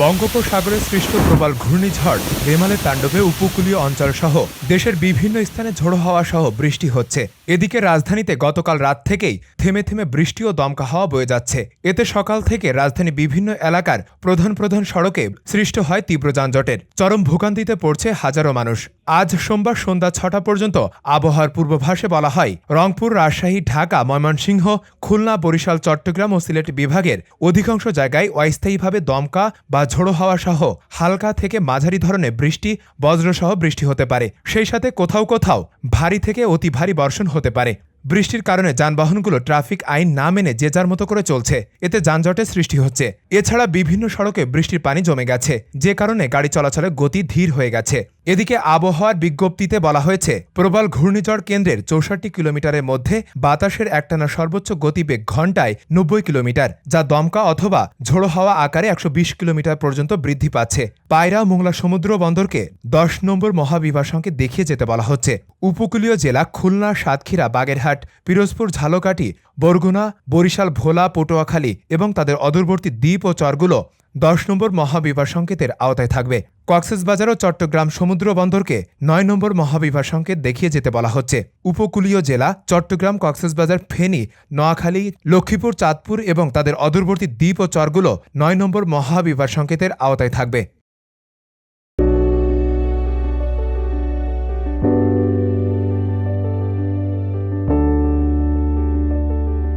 বঙ্গোপসাগরে সৃষ্ট প্রবল ঘূর্ণিঝড় রেমালের তাণ্ডবে উপকূলীয় অঞ্চলসহ দেশের বিভিন্ন স্থানে ঝোড়ো হাওয়া সহ বৃষ্টি হচ্ছে। এদিকে রাজধানীতে গতকাল রাত থেকেই থেমে থেমে বৃষ্টি ও দমকা হাওয়া বয়ে যাচ্ছে। এতে সকাল থেকে রাজধানী বিভিন্ন এলাকার প্রধান প্রধান সড়কে সৃষ্ট হয় তীব্র যানজটের। চরম ভোগান্তিতে পড়ছে হাজারো মানুষ। আজ সোমবার সন্ধ্যা ৬টা পর্যন্ত আবহাওয়ার পূর্বাভাসে বলা হয়, রংপুর, রাজশাহী, ঢাকা, ময়মনসিংহ, খুলনা, বরিশাল, চট্টগ্রাম ও সিলেট বিভাগের অধিকাংশ জায়গায় অস্থায়ীভাবে দমকা বা ঝোড়ো হাওয়া সহ হালকা থেকে মাঝারি ধরনের বৃষ্টি, বজ্রসহ বৃষ্টি হতে পারে। সেই সাথে কোথাও কোথাও ভারী থেকে অতি ভারী বর্ষণ হতে পারে। বৃষ্টির কারণে যানবাহনগুলো ট্রাফিক আইন না মেনে যে যার মতো করে চলছে, এতে যানজটের সৃষ্টি হচ্ছে। এছাড়া বিভিন্ন সড়কে বৃষ্টির পানি জমে গেছে, যে কারণে গাড়ি চলাচলের গতি ধীর হয়ে গেছে। এদিকে আবহাওয়ার বিজ্ঞপ্তিতে বলা হয়েছে, প্রবল ঘূর্ণিঝড় কেন্দ্রের ৬৪ কিলোমিটারের মধ্যে বাতাসের একটানা সর্বোচ্চ গতিবেগ ঘণ্টায় ৯০ কিলোমিটার, যা দমকা অথবা ঝোড়ো হাওয়া আকারে ১২০ কিলোমিটার পর্যন্ত বৃদ্ধি পাচ্ছে। পায়রা মোংলা সমুদ্র বন্দরকে ১০ নম্বর মহাবিভার দেখিয়ে যেতে বলা হচ্ছে। উপকূলীয় জেলা খুলনা, সাতক্ষীরা, বাগেরহাট, পিরোজপুর, ঝালকাঠি, বরগুনা, বরিশাল, ভোলা, পটুয়াখালী এবং তাদের অদূরবর্তী দ্বীপ ও চরগুলো ১০ নম্বর মহাবিভার সংকেতের আওতায় থাকবে। কক্সবাজার ও চট্টগ্রাম সমুদ্র বন্দরকে ৯ নম্বর মহাবিভার সংকেত দেখিয়ে যেতে বলা হচ্ছে। উপকূলীয় জেলা চট্টগ্রাম, কক্সবাজার, ফেনী, নোয়াখালী, লক্ষ্মীপুর, চাঁদপুর এবং তাদের অদূরবর্তী দ্বীপ ও চরগুলো ৯ নম্বর মহাবিভার সংকেতের আওতায় থাকবে।